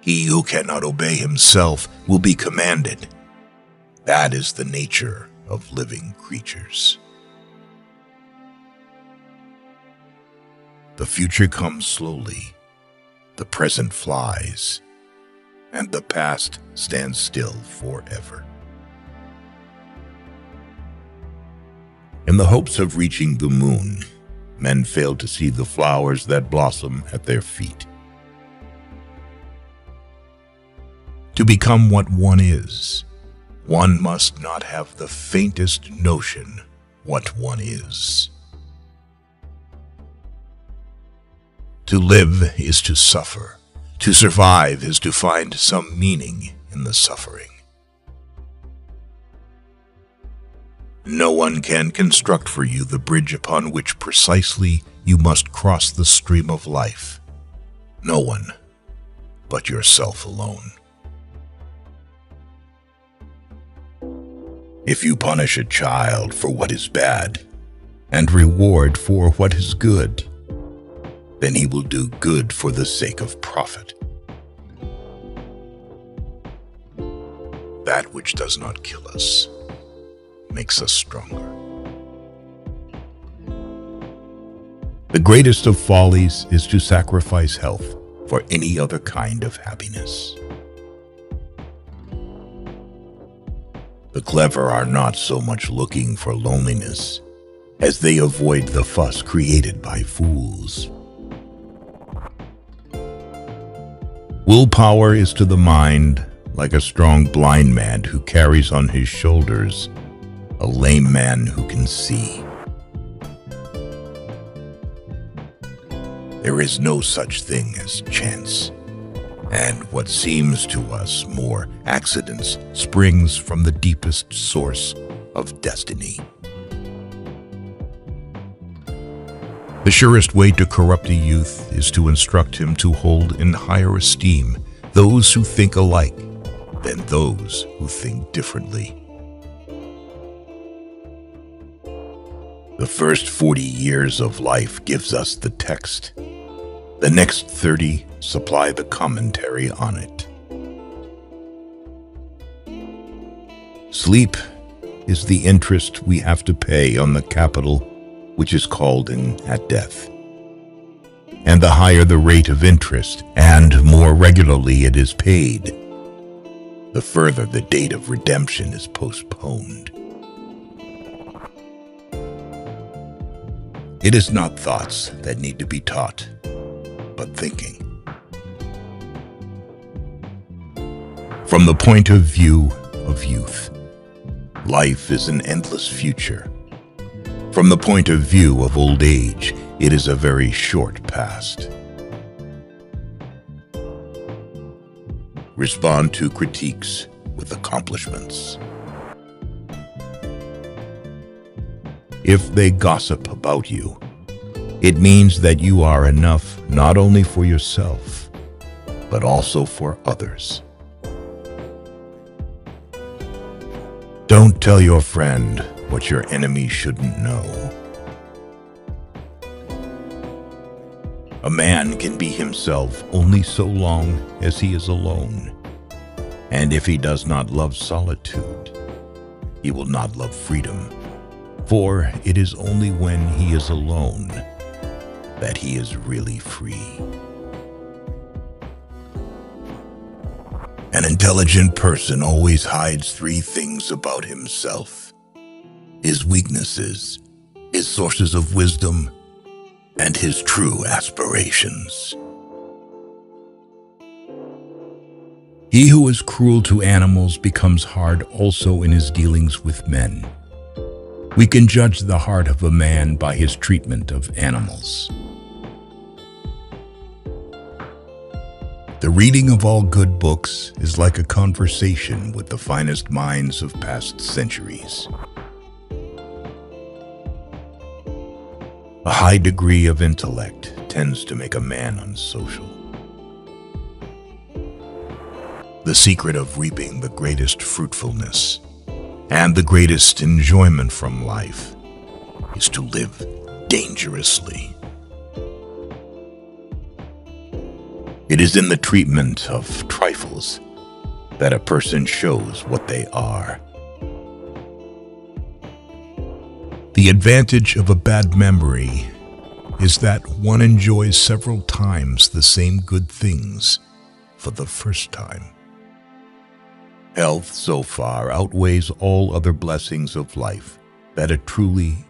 He who cannot obey himself will be commanded. That is the nature of living creatures. The future comes slowly, the present flies, and the past stands still forever. In the hopes of reaching the moon, men fail to see the flowers that blossom at their feet. To become what one is, one must not have the faintest notion what one is. To live is to suffer. To survive is to find some meaning in the suffering. No one can construct for you the bridge upon which precisely you must cross the stream of life. No one but yourself alone. If you punish a child for what is bad and reward for what is good, then he will do good for the sake of profit. That which does not kill us makes us stronger. The greatest of follies is to sacrifice health for any other kind of happiness. The clever are not so much looking for loneliness as they avoid the fuss created by fools. Willpower is to the mind like a strong blind man who carries on his shoulders a lame man who can see. There is no such thing as chance, and what seems to us more accidents springs from the deepest source of destiny. The surest way to corrupt a youth is to instruct him to hold in higher esteem those who think alike than those who think differently. The first 40 years of life gives us the text. The next 30 supply the commentary on it. Sleep is the interest we have to pay on the capital which is called in at death. And the higher the rate of interest and more regularly it is paid, the further the date of redemption is postponed. It is not thoughts that need to be taught, but thinking. From the point of view of youth, life is an endless future. From the point of view of old age, it is a very short past. Respond to critiques with accomplishments. If they gossip about you, it means that you are enough not only for yourself, but also for others. Don't tell your friend what your enemy shouldn't know. A man can be himself only so long as he is alone, and if he does not love solitude, he will not love freedom, for it is only when he is alone that he is really free. An intelligent person always hides three things about himself: his weaknesses, his sources of wisdom, and his true aspirations. He who is cruel to animals becomes hard also in his dealings with men. We can judge the heart of a man by his treatment of animals. The reading of all good books is like a conversation with the finest minds of past centuries. A high degree of intellect tends to make a man unsocial. The secret of reaping the greatest fruitfulness and the greatest enjoyment from life is to live dangerously. It is in the treatment of trifles that a person shows what they are. The advantage of a bad memory is that one enjoys several times the same good things for the first time. Health so far outweighs all other blessings of life that a truly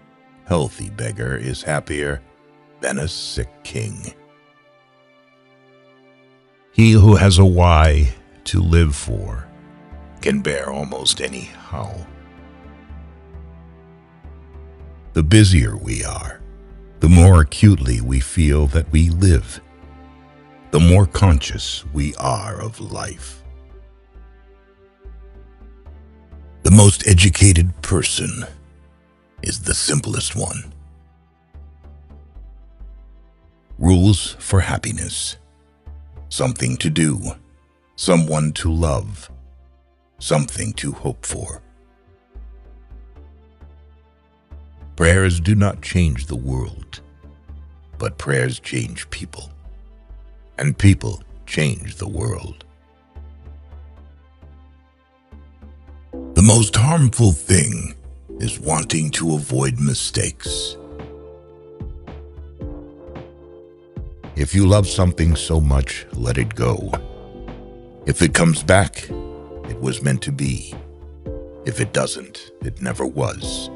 healthy beggar is happier than a sick king. He who has a why to live for can bear almost any how. The busier we are, the more acutely we feel that we live, the more conscious we are of life. The most educated person is the simplest one. Rules for happiness: something to do, someone to love, something to hope for. Prayers do not change the world, but prayers change people, and people change the world. The most harmful thing is wanting to avoid mistakes. If you love something so much, let it go. If it comes back, it was meant to be. If it doesn't, it never was.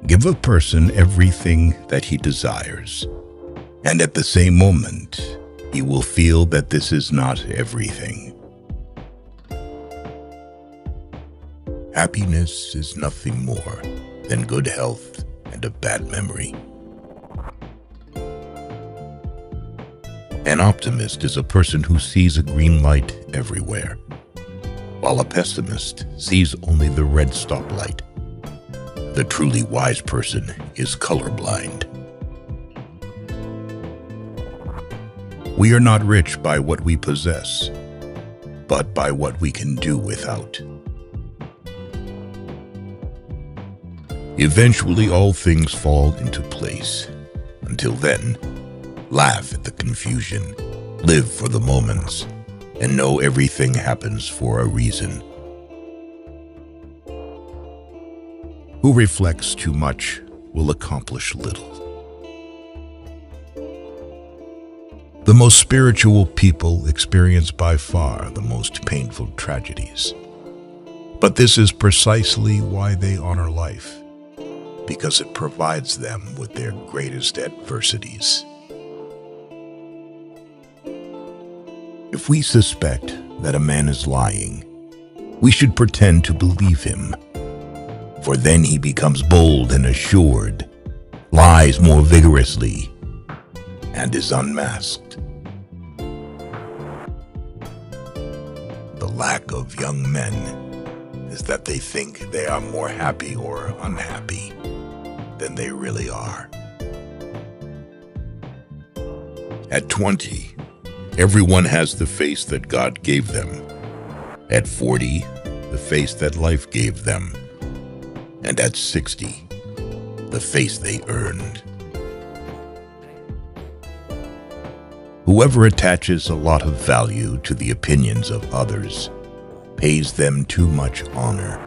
Give a person everything that he desires, and at the same moment, he will feel that this is not everything. Happiness is nothing more than good health and a bad memory. An optimist is a person who sees a green light everywhere, while a pessimist sees only the red stoplight. The truly wise person is colorblind. We are not rich by what we possess, but by what we can do without. Eventually, all things fall into place. Until then, laugh at the confusion, live for the moments, and know everything happens for a reason. Who reflects too much will accomplish little. The most spiritual people experience by far the most painful tragedies. But this is precisely why they honor life, because it provides them with their greatest adversities. If we suspect that a man is lying, we should pretend to believe him, for then he becomes bold and assured, lies more vigorously, and is unmasked. The lack of young men is that they think they are more happy or unhappy than they really are. At 20, everyone has the face that God gave them. At 40, the face that life gave them. And at 60, the face they earned. Whoever attaches a lot of value to the opinions of others pays them too much honor.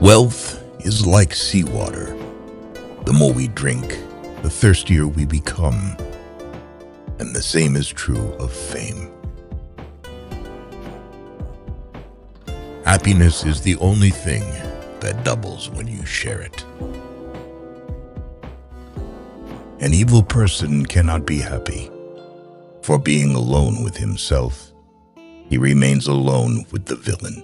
Wealth is like seawater. The more we drink, the thirstier we become. And the same is true of fame. Happiness is the only thing that doubles when you share it. An evil person cannot be happy, for being alone with himself, he remains alone with the villain.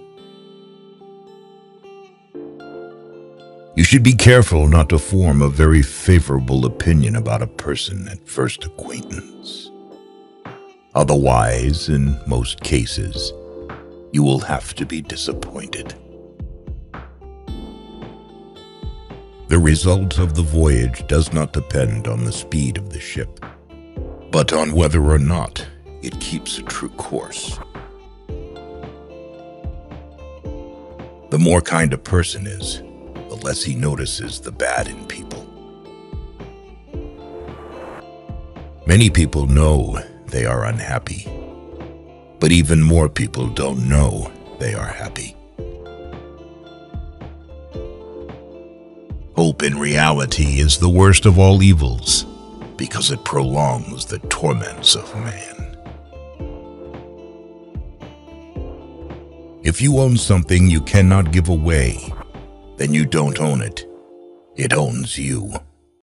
You should be careful not to form a very favorable opinion about a person at first acquaintance. Otherwise, in most cases, you will have to be disappointed. The result of the voyage does not depend on the speed of the ship, but on whether or not it keeps a true course. The more kind a person is, the less he notices the bad in people. Many people know they are unhappy, but even more people don't know they are happy. Hope in reality is the worst of all evils because it prolongs the torments of man. If you own something you cannot give away, then you don't own it. It owns you.